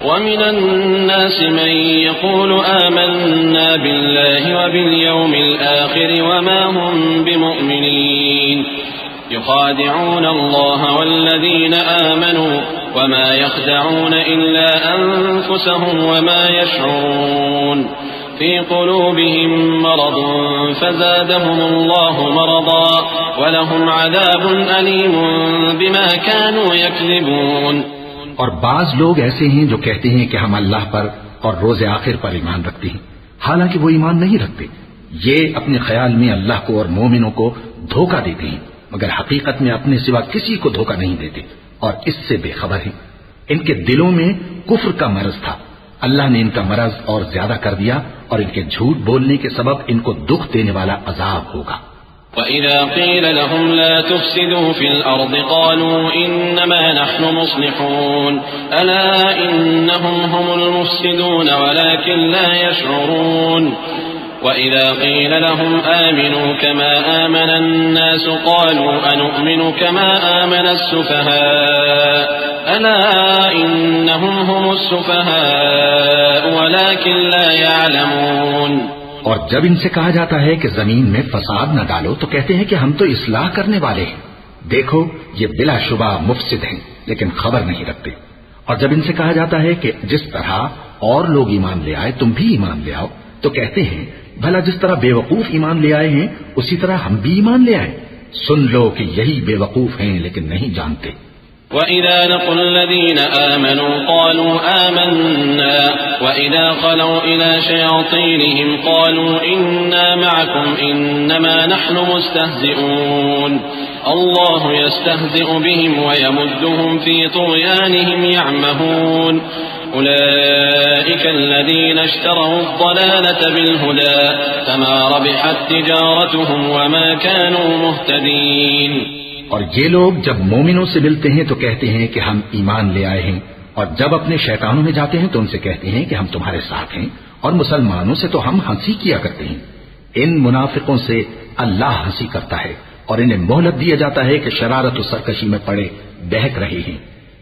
ومن الناس من يقول آمنا بالله وباليوم الآخر وما هم بمؤمنين يخادعون الله والذين آمنوا وما يخدعون إلا أنفسهم وما يشعرون في قلوبهم مرض فزادهم الله مرضا ولهم عذاب أليم بما كانوا يكذبون. اور بعض لوگ ایسے ہیں جو کہتے ہیں کہ ہم اللہ پر اور روز آخر پر ایمان رکھتے ہیں، حالانکہ وہ ایمان نہیں رکھتے. یہ اپنے خیال میں اللہ کو اور مومنوں کو دھوکہ دیتے ہیں، مگر حقیقت میں اپنے سوا کسی کو دھوکہ نہیں دیتے اور اس سے بے خبر ہیں. ان کے دلوں میں کفر کا مرض تھا، اللہ نے ان کا مرض اور زیادہ کر دیا اور ان کے جھوٹ بولنے کے سبب ان کو دکھ دینے والا عذاب ہوگا. وَإِذَا قِيلَ لَهُمْ لَا تُفْسِدُوا فِي الْأَرْضِ قَالُوا إِنَّمَا نَحْنُ مُصْلِحُونَ أَلَا إِنَّهُمْ هُمُ الْمُفْسِدُونَ وَلَكِنْ لَا يَشْعُرُونَ. وَإِذَا قِيلَ لَهُمْ آمِنُوا كَمَا آمَنَ النَّاسُ قَالُوا أَنُؤْمِنُ كَمَا آمَنَ السُّفَهَاءُ أَلَا إِنَّهُمْ هُمُ السُّفَهَاءُ وَلَكِنْ لَا يَعْلَمُونَ. اور جب ان سے کہا جاتا ہے کہ زمین میں فساد نہ ڈالو تو کہتے ہیں کہ ہم تو اصلاح کرنے والے ہیں، دیکھو یہ بلا شبہ مفسد ہیں لیکن خبر نہیں رکھتے. اور جب ان سے کہا جاتا ہے کہ جس طرح اور لوگ ایمان لے آئے تم بھی ایمان لے آؤ تو کہتے ہیں بھلا جس طرح بے وقوف ایمان لے آئے ہیں اسی طرح ہم بھی ایمان لے آئیں. سن لو کہ یہی بے وقوف ہیں لیکن نہیں جانتے. وَإِذَا لَقُوا الَّذِينَ آمَنُوا قَالُوا آمَنَّا وَإِذَا خَلَوْا إِلَى شَيَاطِينِهِمْ قَالُوا إِنَّا مَعَكُمْ إِنَّمَا نَحْنُ مُسْتَهْزِئُونَ اللَّهُ يَسْتَهْزِئُ بِهِمْ وَيَمُدُّهُمْ فِي طُغْيَانِهِمْ يَعْمَهُونَ أُولَئِكَ الَّذِينَ اشْتَرَوُا الضَّلَالَةَ بِالْهُدَى فَمَا رَبِحَتْ تِجَارَتُهُمْ وَمَا كَانُوا مُهْتَدِينَ. اور یہ لوگ جب مومنوں سے ملتے ہیں تو کہتے ہیں کہ ہم ایمان لے آئے ہیں، اور جب اپنے شیطانوں میں جاتے ہیں تو ان سے کہتے ہیں کہ ہم تمہارے ساتھ ہیں، اور مسلمانوں سے تو ہم ہنسی کیا کرتے ہیں. ان منافقوں سے اللہ ہنسی کرتا ہے اور انہیں مہلت دیا جاتا ہے کہ شرارت و سرکشی میں پڑے بہک رہے ہیں.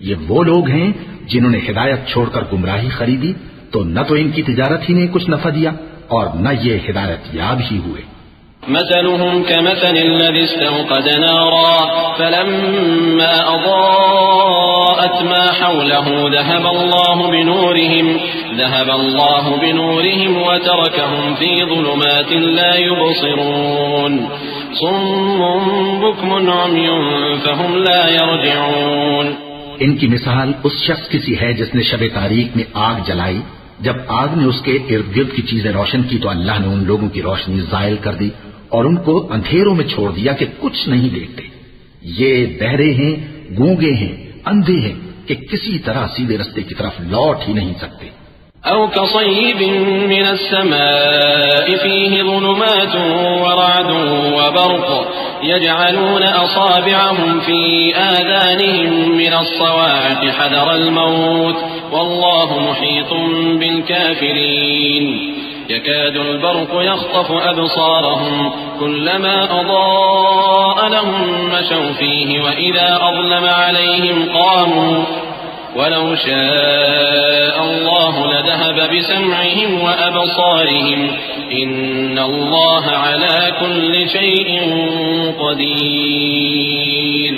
یہ وہ لوگ ہیں جنہوں نے ہدایت چھوڑ کر گمراہی خریدی، تو نہ تو ان کی تجارت ہی نے کچھ نفع دیا اور نہ یہ ہدایت یاب ہی ہوئے. مثلهم كمثل الذي استوقد نارا فلما أضاءت ما حوله ذهب الله بنورهم وتركهم في ظلمات لا يبصرون صم بكم عمي فهم لا يرجعون. ان کی مثال اس شخص کی سی ہے جس نے شب تاریک میں آگ جلائی، جب آگ نے اس کے ارد گرد کی چیزیں روشن کی تو اللہ نے ان لوگوں کی روشنی زائل کر دی اور ان کو اندھیروں میں چھوڑ دیا کہ کچھ نہیں دیکھتے. یہ بہرے ہیں، گونگے ہیں، اندھے ہیں کہ کسی طرح سیدھے رستے کی طرف لوٹ ہی نہیں سکتے. أو كصيب من السماء فيه ظلمات ورعد وبرق يجعلون أصابعهم في آذانهم من الصواعق حذر الموت والله محيط بالكافرين. يكاد البرق يخطف أبصارهم كلما أضاء لهم مشوا فيه وإذا أظلم عليهم قاموا ولو شاء الله لذهب بسمعهم وأبصارهم إن الله على كل شيء قدير.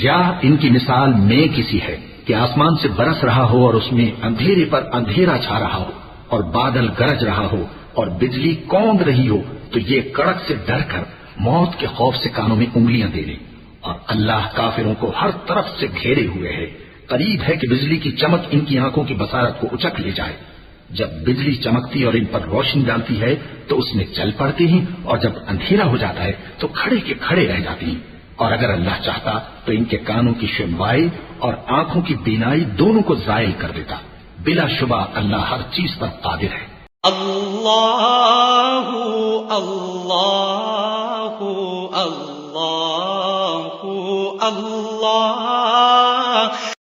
یا ان کی مثال میں کسی ہے کہ آسمان سے برس رہا ہو اور اس میں اندھیرے پر اندھیرا چھا رہا ہو اور بادل گرج رہا ہو اور بجلی کوند رہی ہو تو یہ کڑک سے ڈر کر موت کے خوف سے کانوں میں انگلیاں دے لیں. اور اللہ کافروں کو ہر طرف سے گھیرے ہوئے ہے، قریب ہے کہ بجلی کی چمک ان کی آنکھوں کی بصارت کو اچک لے جائے. جب بجلی چمکتی اور ان پر روشنی ڈالتی ہے تو اس میں چل پڑتے ہیں اور جب اندھیرا ہو جاتا ہے تو کھڑے کے کھڑے رہ جاتے ہیں. اور اگر اللہ چاہتا تو ان کے کانوں کی شنوائی اور آنکھوں کی بینائی دونوں کو زائل کر دیتا. بلا شبہ اللہ ہر چیز پر قادر ہے. اللہ اللہ